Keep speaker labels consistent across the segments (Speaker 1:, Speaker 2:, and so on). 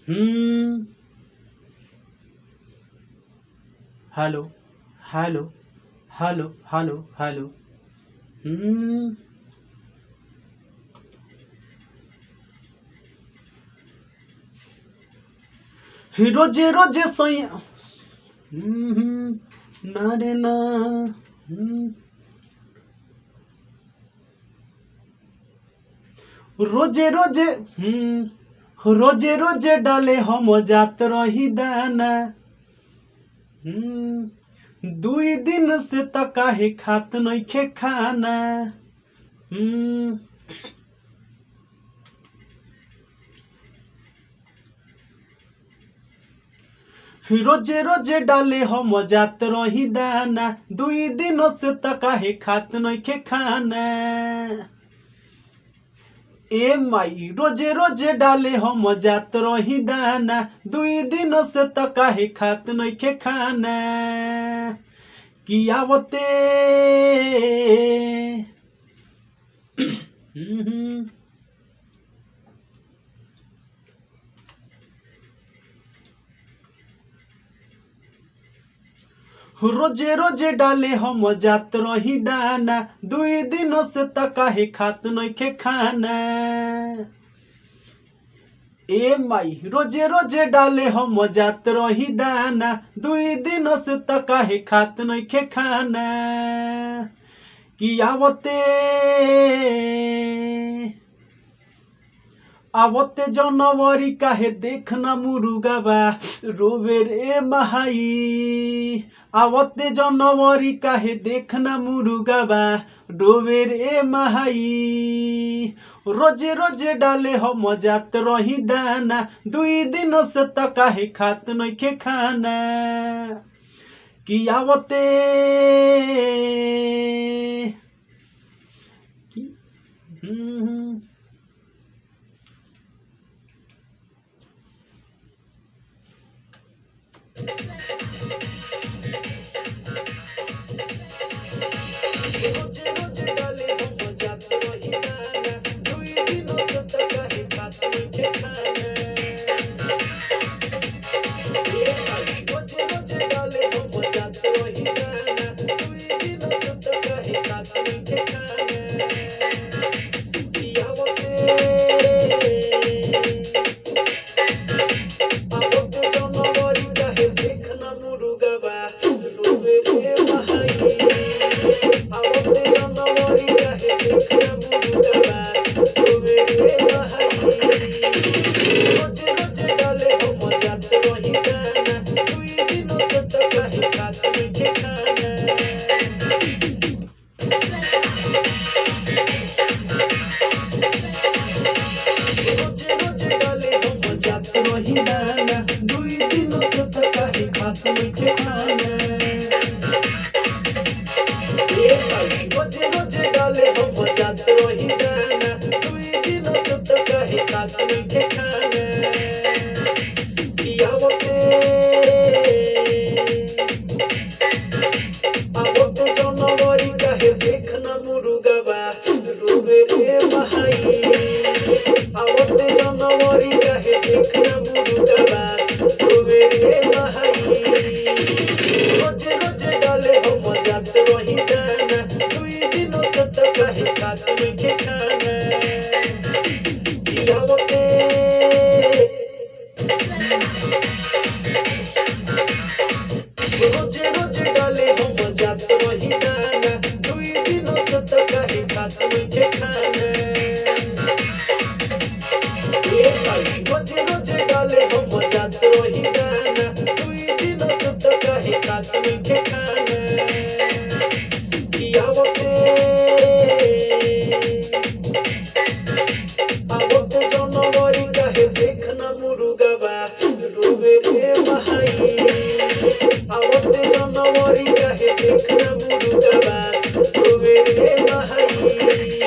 Speaker 1: हम्म। Hello. Hello. Hello hello hello. Hmm. रोजे रोजे सोया। ना रे ना। हम्म। रोजे रोजे। रोजे रोजे डाले हम जात रही दाना। दुई दिन से त काहे खात नइखे खाना। हम्म। रोजे रोजे डाले हम जात रही दाना। दुई दिन से त काहे खात नइखे खाना। ए माई रोजे रोजे डाले हम जात रही दाना। दुई दिन से त काहे खात नइखे खाना। कियावते। रोजे रोजे डाले हम जात रही दाना। दुई दिन से त काहे खात नइखे खाना। ए माई रोजे रोजे डाले हम जात रही दाना। दुई दिन से त काहे खात नइखे खाना। कियावते। आवते जनवरी काहे देखना मुरुगाबा। रोवे रे महाई। आवते जनवरी काहे देखना मुरुगाबा। रोवे रे महाई। रोजे रोजे डाले हम जात रही दाना। दुई दिन से त काहे खात नइखे खाना। कियावते। रोजे रोजे डाले हम जात रही दाना। दुई दिन से त काहे खात नइखे खाना। रोजे रोजे डाले हम जात रही दाना। दुई दिन से त काहे खात नइखे खाना। कियावते। आवते जनवरी काहे देखना मुरुगाबा। रोवे रे महाई। आवते जनवरी काहे देखना मुरुगाबा। रोवे रे महाई। रोजे रोजे डाले हम जात रही दाना। दुई दिन से त काहे खात नइखे खाना। रोजे रोजे डाले हम जात रही दाना। दुई दिन से त काहे खात नइखे खाना। रोजे रोजे डाले हम जात रही दाना। दुई दिन से त काहे खात नइखे खाना। कियावते। आवते जनवरी काहे देखना मुरुगाबा। रोवे रे महाई। आवते जनवरी काहे देखना मुरुगाबा। रोवे रे महाई। रोजे रोजे डाले हम जात रही दाना। दुई दिन से त काहे खात नइखे खाना। कियावते। रोजे रोजे डाले हम जात रही दाना। दुई दिन से त काहे खात नइखे खाना। रोजे रोजे डाले हम जात रही दाना। दुई दिन से त काहे खात नइखे खाना। कियावते। आवते जनवरी काहे देखना मुरुगाबा। रोवे रे महाई। आवते जनवरी काहे देखना मुरुगाबा। रोवे रे महाई।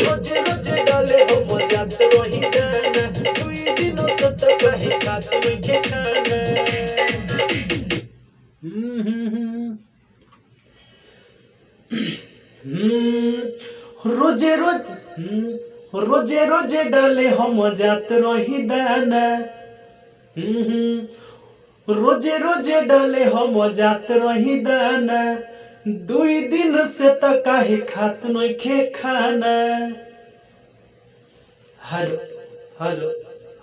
Speaker 1: रोजे रोजे डाले हम जात रही दाना। दुई दिन से त काहे खात नइखे खाना। रोजे रोज रोजे रोजे डाले हम जात रही दाना। रोजे रोजे डाले हम जात रही दाना, 2 दिन से त काहे खात नइखे खाना। Hello hello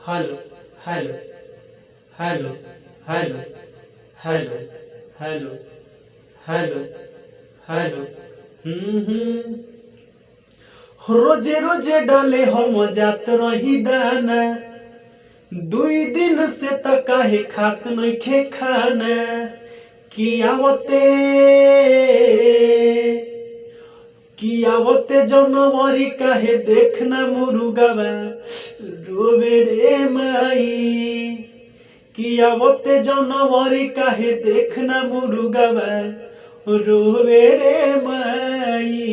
Speaker 1: hello hello hello hello hello hello hello hello. रोजे रोजे डाले हम जात रही दाना, 2 दिन से त काहे खात नइखे खाना। कियावते जनवरी काहे देखना मुरुगवा रोवे रे माई। कियावते जनवरी काहे देखना मुरुगवा रोवे रे माई।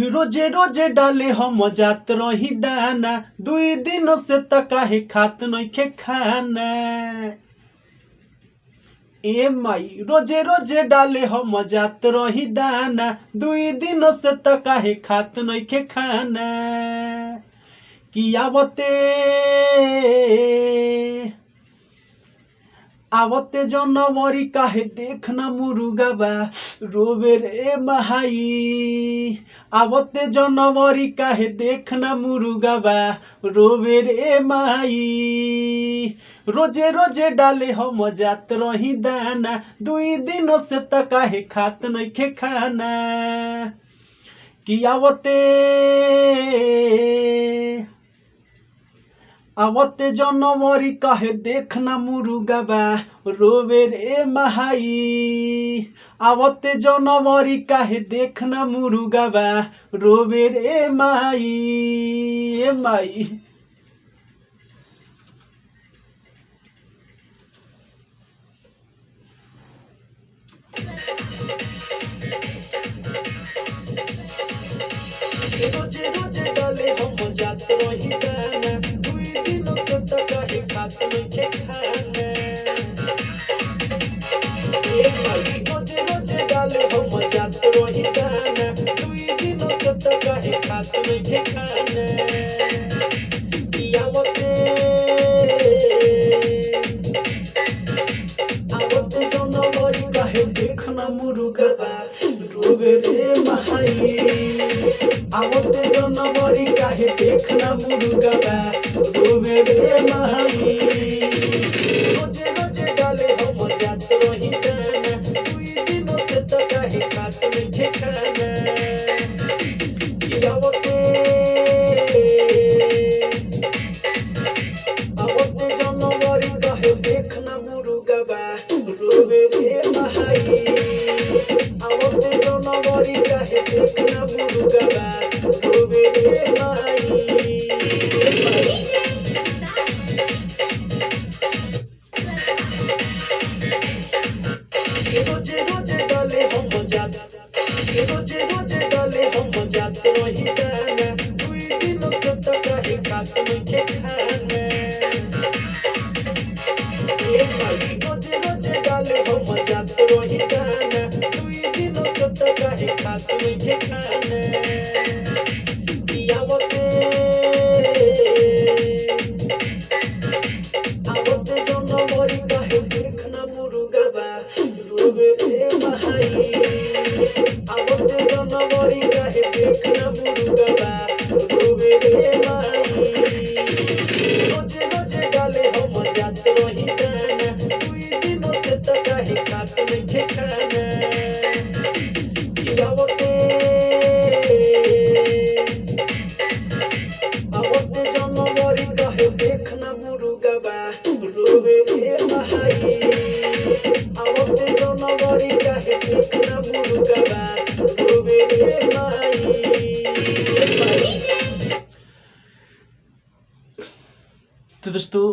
Speaker 1: रोजे रोजे डाले हम जात रही दाना, 2 दिन से त काहे खात नइखे खाना। ए माई रोजे रोजे डाले हम जात रही दाना, 2 दिन से त काहे खात नइखे खाना। आवते जनवरी काहे देखना मुरुगवा रोवे रे महाई। आवते जनवरी काहे देखना मुरुगवा रोवे रे माई। रोजे रोजे डाले हम जात रही दाना, 2 दिन से त काहे खात नइखे खाना। आवते जनवरी काहे देखना मुरुगवा रोवे रे महाई। आवते जनवरी काहे देखना मुरुगवा रोवे रे माई। ए माई रोजे रोजे डाले हम जात रही दाना, 2 दिन से त काहे खात नइखे खाना। रोजे रोजे डाले हम जात रही दाना, 2 दिन से त काहे खात नइखे खाना। आवते जनवरी काहे देखना मुरुगवा रोवे रे महाई। आवते जनवरी काहे देखना मुरुगवा रोवे रे माई। रोजे रोजे डाले हम जात रही दाना, 2 दिन से त काहे खात नइखे खाना। आवते जनवरी काहे देखना मुरुगवा रोवे रे माई। आवते जनवरी काहे देखना मुरुगवा रोवे रे माई। रोजे रोजे डाले हम जात रही दाना, 2 दिन से त काहे खात नइखे खाना। रोजे रोजे डाले हम जात रही दाना, 2 दिन से त काहे खात नइखे खाना। आवते जनवरी काहे देखना मुरुगवा रोवे रे महाई। आवते जनवरी काहे देखना मुरुगवा रोवे रे माई। रोजे रोजे डाले हम जात रही दाना, 2 दिन से त काहे खात नइखे खाना। आवते जनवरी काहे देखना मुरुगवा रोवे रे महाई। आवते जनवरी काहे देखना मुरुगवा रोवे रे माई। तो दोस्तों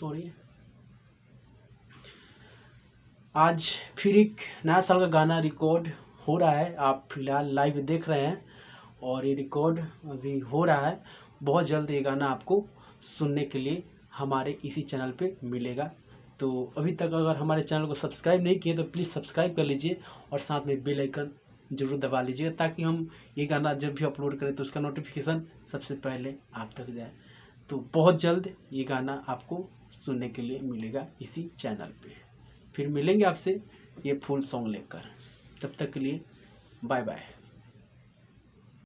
Speaker 1: सॉरी, आज फिर एक नया साल का गाना रिकॉर्ड
Speaker 2: हो रहा है, आप फिलहाल लाइव देख रहे हैं और ये रिकॉर्ड अभी हो रहा है। बहुत जल्द ये गाना आपको सुनने के लिए हमारे इसी चैनल पे मिलेगा। तो अभी तक अगर हमारे चैनल को सब्सक्राइब नहीं किए तो प्लीज़ सब्सक्राइब कर लीजिए और साथ में बेल आइकन ज़रूर दबा लीजिए, ताकि हम ये गाना जब भी अपलोड करें तो उसका नोटिफिकेशन सबसे पहले आप तक जाए। तो बहुत जल्द ये गाना आपको सुनने के लिए मिलेगा इसी चैनल पे। फिर मिलेंगे आपसे ये फुल सॉन्ग लेकर, तब तक के लिए बाय बाय।